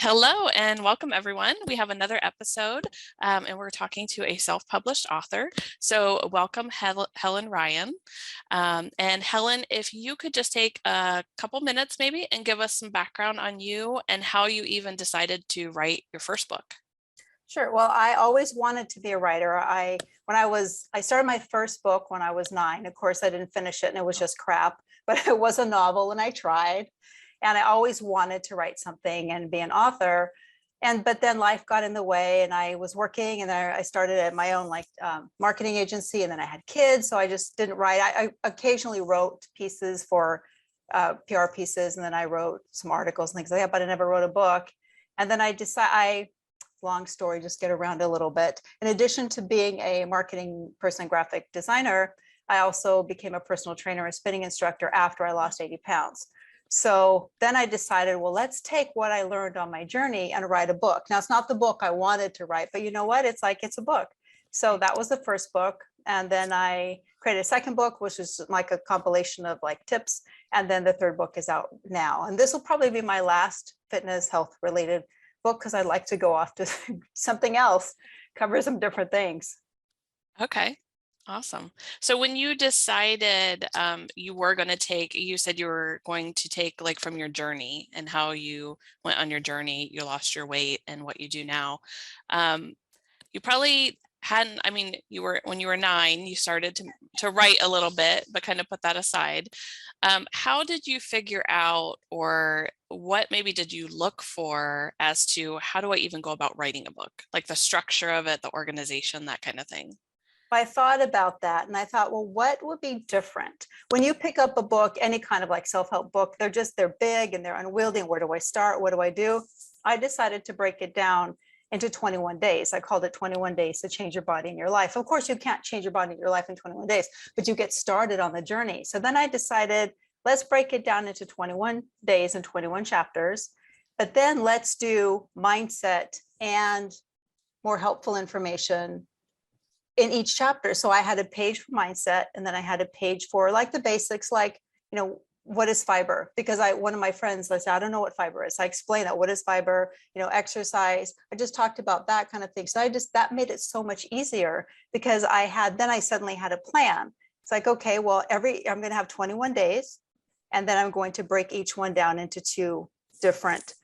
Hello and welcome everyone. We have another episode and we're talking to a self-published author. So welcome Helen Ryan. And Helen, if you could just take a couple minutes maybe and give us some background on you and how you even decided to write your first book. Sure. Well, I always wanted to be a writer. I started my first book when I was 9. Of course, I didn't finish it and it was just crap, but it was a novel and I tried. And I always wanted to write something and be an author. But then life got in the way and I was working and then I started at my own marketing agency and then I had kids. So I just didn't write. I occasionally wrote pieces for PR pieces and then I wrote some articles and things like that, but I never wrote a book. And then long story, just get around a little bit. In addition to being a marketing person and graphic designer, I also became a personal trainer and spinning instructor after I lost 80 pounds. So then I decided, well, let's take what I learned on my journey and write a book. Now, it's not the book I wanted to write, but you know what? It's a book. So that was the first book. And then I created a second book, which is like a compilation of tips. And then the third book is out now. And this will probably be my last fitness health related book because I'd like to go off to something else, cover some different things. Okay. Awesome. So when you decided you were going to take, you said you were going to take from your journey and how you went on your journey, you lost your weight and what you do now. You probably hadn't, when you were 9, you started to write a little bit, but kind of put that aside. How did you figure out, or what maybe did you look for as to how do I even go about writing a book? Like the structure of it, the organization, that kind of thing. I thought about that and I thought, well, what would be different? When you pick up a book, any kind of self-help book, they're big and they're unwieldy. Where do I start? What do I do? I decided to break it down into 21 days. I called it 21 days to change your body and your life. Of course, you can't change your body and your life in 21 days, but you get started on the journey. So then I decided, let's break it down into 21 days and 21 chapters, but then let's do mindset and more helpful information in each chapter. So I had a page for mindset, and then I had a page for the basics, what is fiber? Because one of my friends, said, I don't know what fiber is. I explained that. What is fiber? Exercise. I just talked about that kind of thing. So that made it so much easier because I suddenly had a plan. It's okay, well, I'm going to have 21 days, and then I'm going to break each one down into 2 different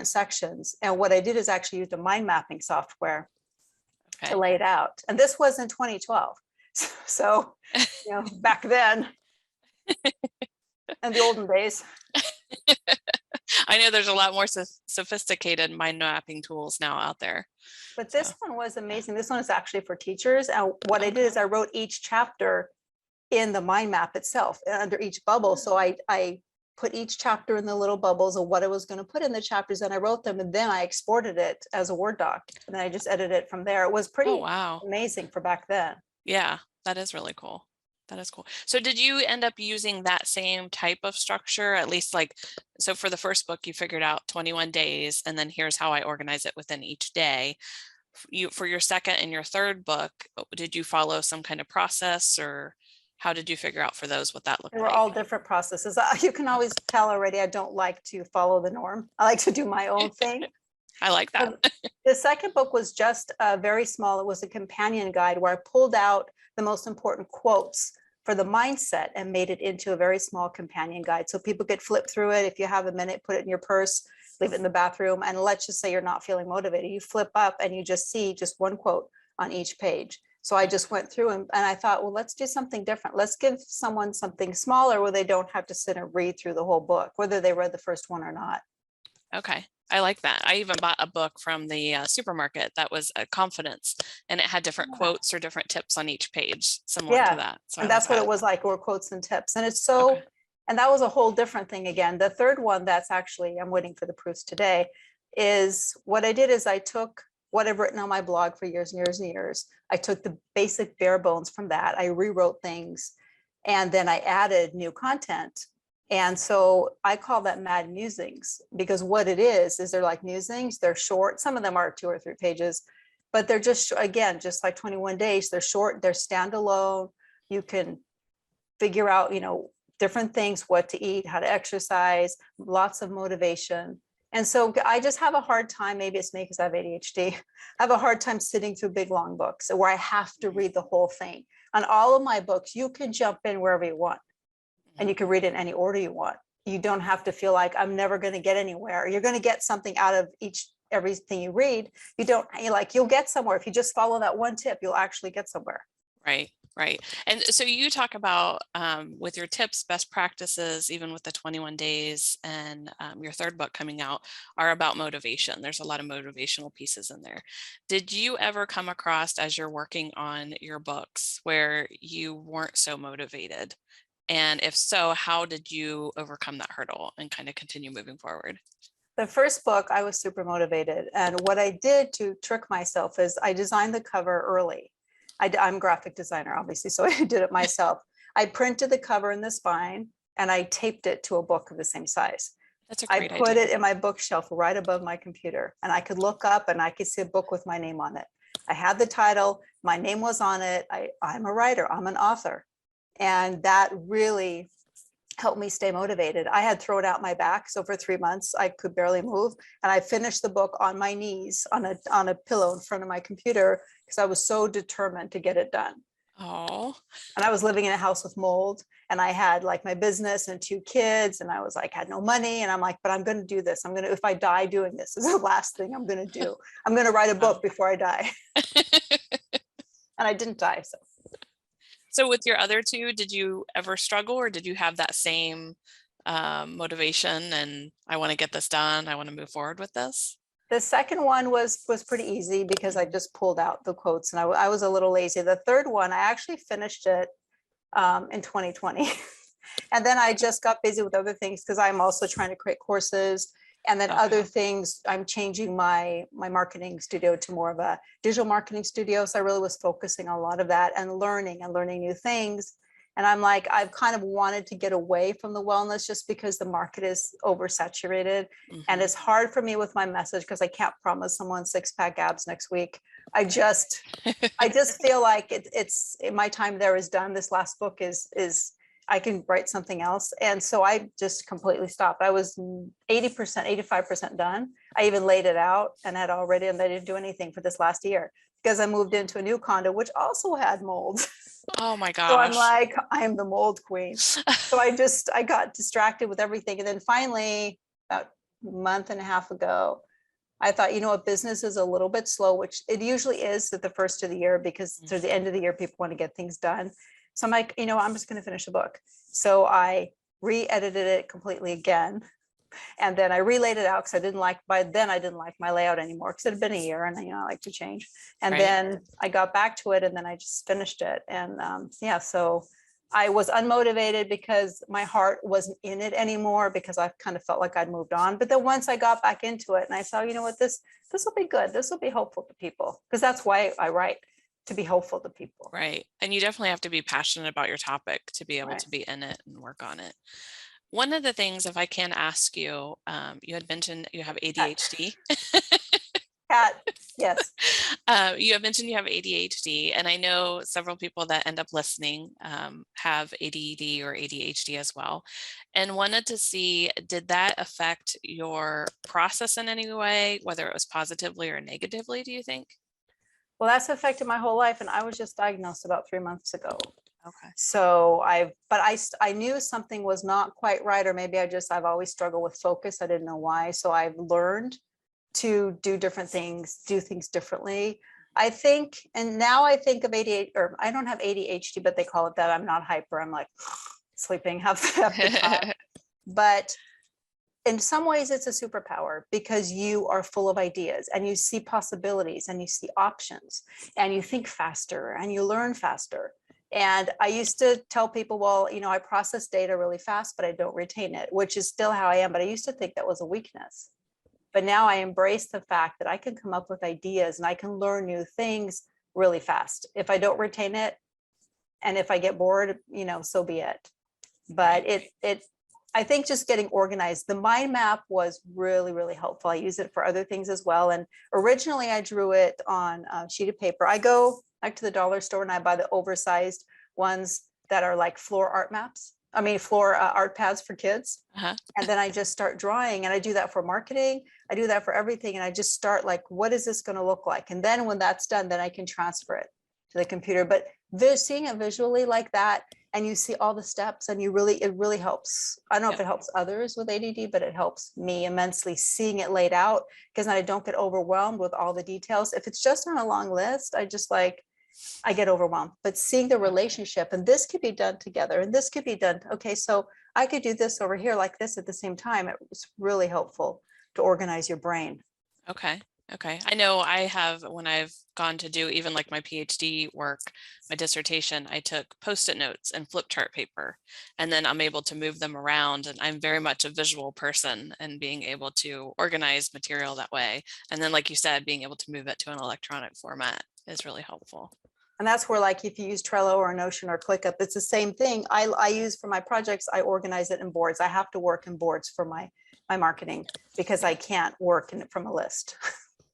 sections. And what I did is actually used a mind mapping software to lay it out. And this was in 2012. So, back then, in the olden days. I know there's a lot more sophisticated mind mapping tools now out there. But this one was amazing. This one is actually for teachers. And what I did is I wrote each chapter in the mind map itself under each bubble. So I put each chapter in the little bubbles of what I was going to put in the chapters, and I wrote them, and then I exported it as a Word doc, and then I just edited it from there. It was pretty amazing for back then. Yeah, that is really cool. That is cool. So did you end up using that same type of structure, at least so for the first book, you figured out 21 days, and then here's how I organize it within each day. For your second and your third book, did you follow some kind of process, or how did you figure out for those what that looked like? They were all different processes. You can always tell already I don't like to follow the norm. I like to do my own thing. I like that. The second book was just very small. It was a companion guide where I pulled out the most important quotes for the mindset and made it into a very small companion guide. So people could flip through it. If you have a minute, put it in your purse, leave it in the bathroom. And let's just say you're not feeling motivated. You flip up and you just see just one quote on each page. So I just went through and I thought, well, let's do something different. Let's give someone something smaller where they don't have to sit and read through the whole book, whether they read the first one or not. Okay. I like that. I even bought a book from the supermarket that was confidence, and it had different quotes or different tips on each page, similar to that. So and that's what it was like, or quotes and tips. And it's so, and that was a whole different thing again. The third one that's actually, I'm waiting for the proofs today, is what I did is I took what I've written on my blog for years and years and years. I took the basic bare bones from that. I rewrote things, and then I added new content. And so I call that Mad Musings, because what it is they're like musings. They're short. Some of them are 2 or 3 pages, but they're just, again, just like 21 days. They're short. They're standalone. You can figure out, different things, what to eat, how to exercise, lots of motivation. And so I just have a hard time, maybe it's me because I have ADHD. I have a hard time sitting through big, long books where I have to read the whole thing. On all of my books, you can jump in wherever you want and you can read in any order you want. You don't have to feel like I'm never going to get anywhere. You're going to get something out of everything you read. You'll get somewhere. If you just follow that one tip, you'll actually get somewhere. Right, right. And so you talk about with your tips, best practices, even with the 21 days and your third book coming out are about motivation. There's a lot of motivational pieces in there. Did you ever come across as you're working on your books where you weren't so motivated? And if so, how did you overcome that hurdle and kind of continue moving forward? The first book, I was super motivated. And what I did to trick myself is I designed the cover early. I'm a graphic designer, obviously, so I did it myself. I printed the cover and the spine, and I taped it to a book of the same size. That's a I great put idea. it in my bookshelf right above my computer, and I could look up and I could see a book with my name on it. I had the title, my name was on it. I'm a writer, I'm an author. And that really helped me stay motivated. I had thrown out my back, so for 3 months I could barely move, and I finished the book on my knees on a pillow in front of my computer because I was so determined to get it done. Oh, And I was living in a house with mold, and I had like my business and 2 kids, and I was like, had no money, and I'm like, but I'm going to do this. If I die doing this, is the last thing I'm going to do. I'm going to write a book before I die. And I didn't die. So with your other two, did you ever struggle or did you have that same motivation and I want to get this done, I want to move forward with this? The second one was pretty easy because I just pulled out the quotes, and I was a little lazy. The third one, I actually finished it in 2020. And then I just got busy with other things because I'm also trying to create courses. And then other Okay. things, I'm changing my marketing studio to more of a digital marketing studio. So I really was focusing on a lot of that and learning new things. And I'm like, I've kind of wanted to get away from the wellness just because the market is oversaturated. And Mhm. it's hard for me with my message because I can't promise someone 6-pack abs next week. I just feel like it's my time there is done. This last book is I can write something else. And so I just completely stopped. I was 80%, 85% done. I even laid it out and had already, and I didn't do anything for this last year because I moved into a new condo, which also had mold. Oh my So I'm gosh. like, I am the mold queen. So I got distracted with everything. And then finally, about a month and a half ago, I thought, you know what, business is a little bit slow, which it usually is at the first of the year because through the end of the year, people want to get things done. So I'm like, I'm just going to finish the book. So I re-edited it completely again. And then I relayed it out because by then I didn't like my layout anymore because it had been a year and I like to change. And Right. then I got back to it and then I just finished it. And so I was unmotivated because my heart wasn't in it anymore because I kind of felt like I'd moved on. But then once I got back into it and I saw, you know what, this will be good. This will be hopeful to people because that's why I write, to be hopeful to people. Right. And you definitely have to be passionate about your topic to be able Right. to be in it and work on it. One of the things, if I can ask you, you had mentioned you have Cat, ADHD. cat, yes. You have mentioned you have ADHD, and I know several people that end up listening have ADD or ADHD as well. And wanted to see, did that affect your process in any way, whether it was positively or negatively, do you think? Well, that's affected my whole life. And I was just diagnosed about 3 months ago. Okay. So I knew something was not quite right, or maybe I've always struggled with focus. I didn't know why. So I've learned to do different things, do things differently. I think, and now I think of ADHD, or I don't have ADHD, but they call it that. I'm not hyper. I'm like sleeping half the time. But in some ways it's a superpower because you are full of ideas and you see possibilities and you see options and you think faster and you learn faster. And I used to tell people, well, I process data really fast, but I don't retain it, which is still how I am. But I used to think that was a weakness. But now I embrace the fact that I can come up with ideas and I can learn new things really fast. If I don't retain it, and if I get bored, so be it. But Right. I think just getting organized, the mind map was really, really helpful. I use it for other things as well. And originally I drew it on a sheet of paper. I go back to the dollar store and I buy the oversized ones that are like floor art maps. floor art pads for kids. Uh-huh. And then I just start drawing, and I do that for marketing. I do that for everything. And I just start like, what is this going to look like? And then when that's done, then I can transfer it to the computer. But seeing it visually like that, and you see all the steps, and it really helps. I don't know if Yep. it helps others with ADD, but it helps me immensely seeing it laid out, because I don't get overwhelmed with all the details. If it's just on a long list, I get overwhelmed. But seeing the relationship, and this could be done together, and this could be done. Okay, so I could do this over here like this at the same time. It was really helpful to organize your brain. Okay. Okay. I know I have, when I've gone to do even like my PhD work, my dissertation, I took Post-it notes and flip chart paper, and then I'm able to move them around. And I'm very much a visual person, and being able to organize material that way. And then, like you said, being able to move it to an electronic format is really helpful. And that's where, like, if you use Trello or Notion or ClickUp, it's the same thing. I use for my projects, I organize it in boards. I have to work in boards for my marketing, because I can't work from a list.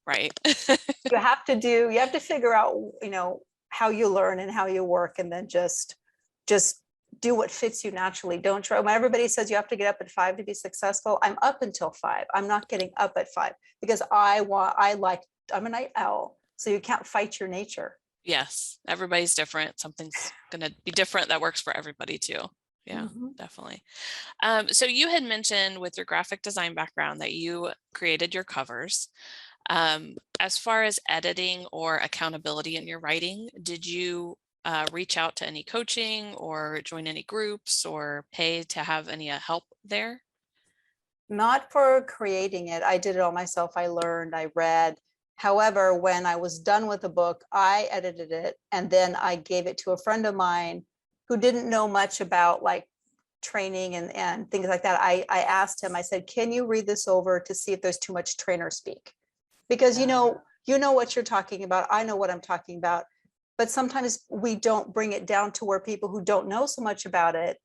Right. You have to figure out, how you learn and how you work, and then just do what fits you naturally. Don't try. When everybody says you have to get up at 5 to be successful, I'm up until 5. I'm not getting up at 5 because I'm a night owl. So you can't fight your nature. Yes, everybody's different. Something's going to be different that works for everybody too. Yeah, Mhm. definitely. So you had mentioned with your graphic design background that you created your covers. As far as editing or accountability in your writing, did you reach out to any coaching or join any groups or pay to have any help there? Not for creating it. I did it all myself. I learned, I read. However, when I was done with the book, I edited it, and then I gave it to a friend of mine who didn't know much about like training and things like that. I asked him, I said, can you read this over to see if there's too much trainer speak? Because you know what you're talking about. I know what I'm talking about. But sometimes we don't bring it down to where people who don't know so much about it,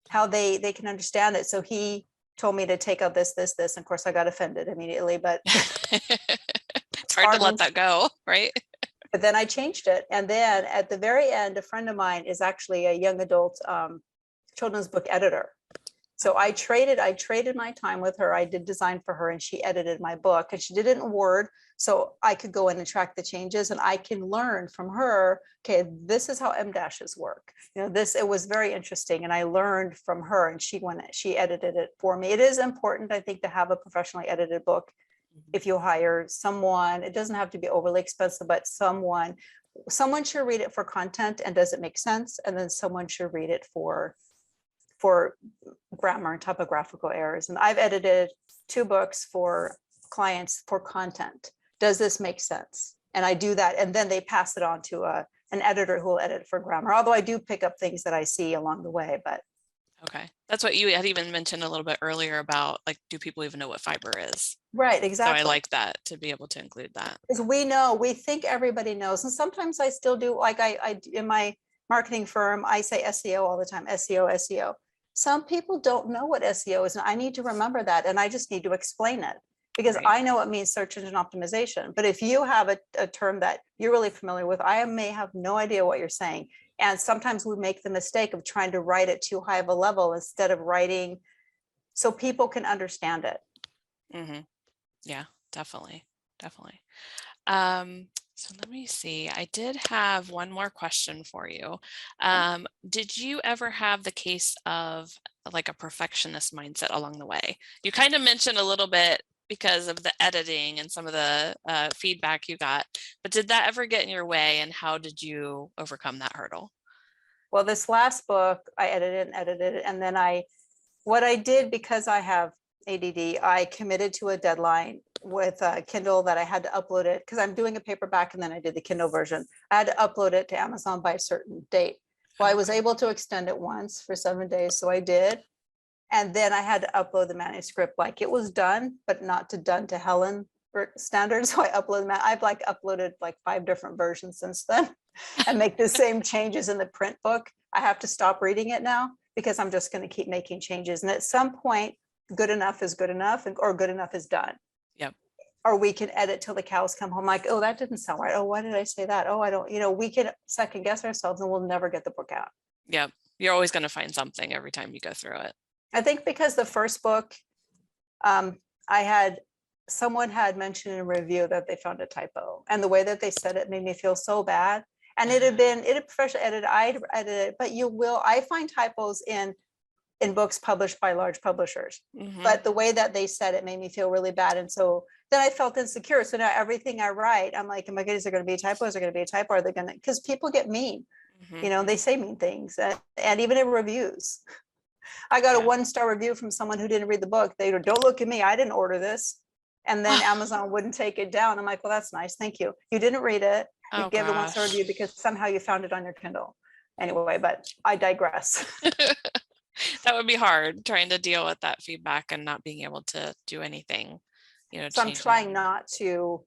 how they can understand it. So he told me to take out this. And of course I got offended immediately, but It's it's hard to hard let when, that go, right? but then I changed it. And then at the very end, a friend of mine is actually a young adult children's book editor. So I traded my time with her. I did design for her, and she edited my book, and she did it in Word. So I could go in and track the changes, and I can learn from her. Okay, this is how M dashes work. It was very interesting. And I learned from her, and she edited it for me. It is important, I think, to have a professionally edited book. Mhm. If you hire someone, it doesn't have to be overly expensive, but someone should read it for content and does it make sense? And then someone should read it for grammar and typographical errors. And I've edited 2 books for clients for content. Does this make sense? And I do that, and then they pass it on to an editor who will edit for grammar. Although I do pick up things that I see along the way, but Okay. That's what you had even mentioned a little bit earlier about, like, do people even know what fiber is? right, So I exactly. like that, to be able to include that. Because we think everybody knows, and sometimes I still do. Like I in my marketing firm, I say SEO all the time. SEO, SEO. Some people don't know what SEO is, and I need to remember that, and I just need to explain it, because Right. I know it means search engine optimization. But if you have a term that you're really familiar with, I may have no idea what you're saying. And sometimes we make the mistake of trying to write it too high of a level instead of writing so people can understand it. Hmm. Yeah, definitely. Definitely. Um, so let me see. I did have one more question for you. Did you ever have the case of like a perfectionist mindset along the way? You kind of mentioned a little bit because of the editing and some of the feedback you got, but did that ever get in your way, and how did you overcome that hurdle? Well, this last book, I edited it, and then what I did, because I have ADD, I committed to a deadline with Kindle that I had to upload it, because I'm doing a paperback and then I did the Kindle version. I had to upload it to Amazon by a certain date. Well, I was Okay. able to extend it once for 7 days, so I did. And then I had to upload the manuscript, like it was done, but not done to Helen standards. So I I've like uploaded like 5 different versions since then and make the same changes in the print book. I have to stop reading it now because I'm just going to keep making changes. And at some point, good enough is good enough, or good enough is done. Yep. Or we can edit till the cows come home. Like, oh, that didn't sound right. Oh, why did I say that? Oh, I don't, we can second guess ourselves and we'll never get the book out. Yep. You're always going to find something every time you go through it. I think because the first book, um, I had, someone had mentioned in a review that they found a typo, and the way that they said it made me feel so bad. And it had professionally edited, I'd edited, but I find typos in books published by large publishers. Mm-hmm. But the way that they said it made me feel really bad. And so then I felt insecure. So now everything I write, I'm like, oh my goodness, they're going to be a typo. Is there going to be a typo? Are they going to, because people get mean, Mm-hmm. they say mean things, and even in reviews. I got a Yeah. 1-star review from someone who didn't read the book. They don't look at me. I didn't order this. And then Amazon wouldn't take it down. I'm like, well, that's nice. Thank you. You didn't read it. You Oh gave the 1-star gosh. review because somehow you found it on your Kindle. Anyway, but I digress. That would be hard trying to deal with that feedback and not being able to do anything, So I'm change it. trying not to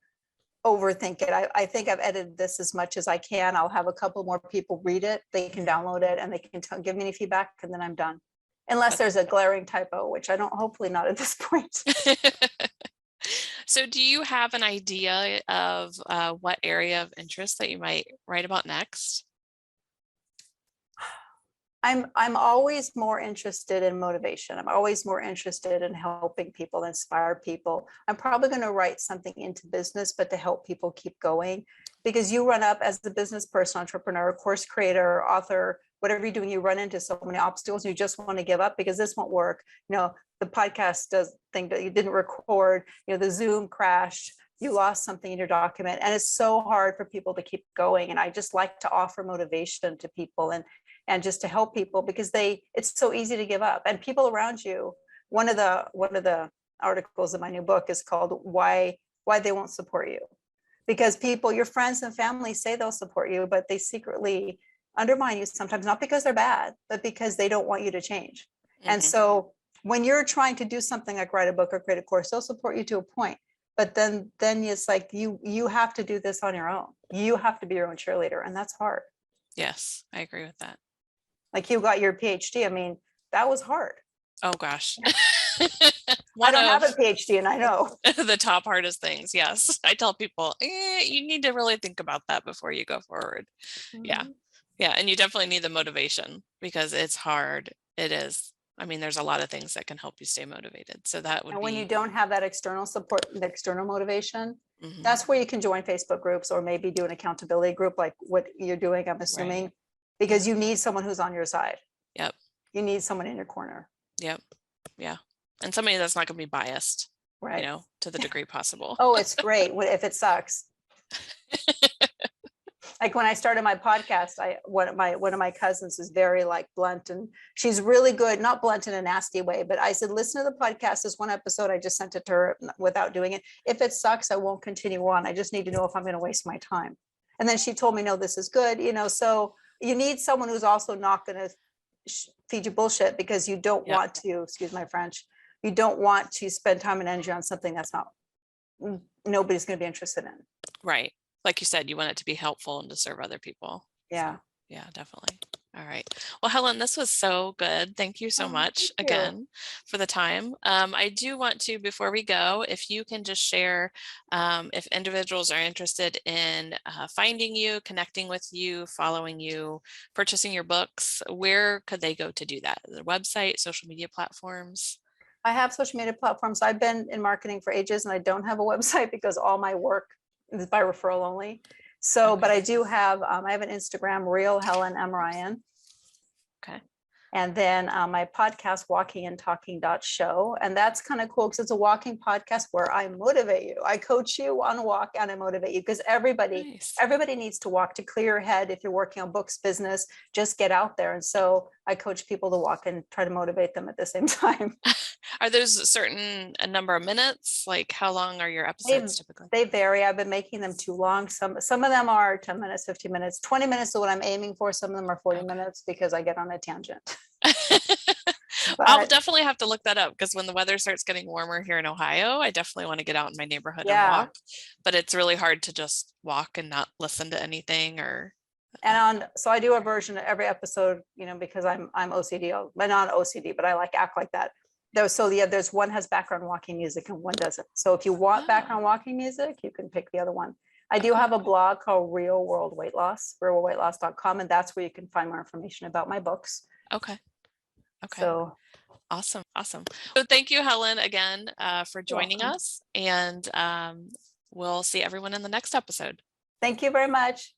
overthink it. I think I've edited this as much as I can. I'll have a couple more people read it. They can download it and they can give me any feedback, and then I'm done. Unless there's a glaring typo, which I don't, hopefully not at this point. So do you have an idea of what area of interest that you might write about next? I'm always more interested in motivation. I'm always more interested in helping people, inspire people. I'm probably going to write something into business, but to help people keep going, because you run up as a business person, entrepreneur, course creator, author, whatever you're doing, you run into so many obstacles. You just want to give up because this won't work. The podcast does thing that you didn't record, the Zoom crashed, you lost something in your document, and it's so hard for people to keep going. And I just like to offer motivation to people and just to help people, because it's so easy to give up. And people around you, one of the articles in my new book is called why they won't support you, because people, your friends and family, say they'll support you, but they secretly undermine you sometimes, not because they're bad, but because they don't want you to change. And Mm-hmm. so when you're trying to do something like write a book or create a course, they'll support you to a point, but then it's like you have to do this on your own. You have to be your own cheerleader, and that's hard. Yes, I agree with that. Like, you got your PhD. I mean, that was hard. Oh gosh. I One don't have of a PhD, and I know. the top hardest things. Yes. I tell people, you need to really think about that before you go forward. Yeah. Mhm. Yeah. And you definitely need the motivation because it's hard. It is. I mean, there's a lot of things that can help you stay motivated. So that would And when you be, don't have that external support, the external motivation, mhm, that's where you can join Facebook groups or maybe do an accountability group like what you're doing, I'm assuming, right. because Yeah. you need someone who's on your side. Yep. You need someone in your corner. Yep. Yeah. And somebody that's not going to be biased, Right. to the degree possible. Oh, it's great if it sucks. Like when I started my podcast, one of my cousins is very like blunt, and she's really good, not blunt in a nasty way, but I said, listen to the podcast. This one episode, I just sent it to her without doing it. If it sucks, I won't continue on. I just need to know if I'm going to waste my time. And then she told me, no, this is good. So you need someone who's also not going to feed you bullshit, because you don't Yep. want to, excuse my French, you don't want to spend time and energy on something that's not, nobody's going to be interested in. Right. Like you said, you want it to be helpful and to serve other people. Yeah. So, yeah, definitely. All right. Well, Helen, this was so good. Thank you so much Thank you. again for the time. I do want to, before we go, if you can just share if individuals are interested in finding you, connecting with you, following you, purchasing your books, where could they go to do that? The website, social media platforms? I have social media platforms. I've been in marketing for ages, and I don't have a website because all my work is by referral only. So, Okay. but I do have, I have an Instagram, Real Helen M. Ryan. Okay. And then my podcast, Walking and Talking Show. And that's kind of cool because it's a walking podcast where I motivate you. I coach you on a walk and I motivate you, because Nice. everybody needs to walk to clear your head. If you're working on books, business, just get out there. And so I coach people to walk and try to motivate them at the same time. Are those a number of minutes? Like how long are your They, episodes typically? they vary. I've been making them too long. Some of them are 10 minutes, 15 minutes, 20 minutes is what I'm aiming for. Some of them are 40 Okay. minutes because I get on a tangent. I'll But definitely have to look that up because when the weather starts getting warmer here in Ohio, I definitely want to get out in my neighborhood and yeah. walk. But it's really hard to just walk and not listen to anything or. And so I do a version of every episode, because I'm OCD, but not OCD, but I act like that. There's one has background walking music and one doesn't. So if you want background walking music, you can pick the other one. I do have a blog called realworldweightloss, realworldweightloss.com, and that's where you can find more information about my books. Okay. Okay. So Awesome. Awesome. So thank you, Helen, again, for you're joining welcome. us. And we'll see everyone in the next episode. Thank you very much.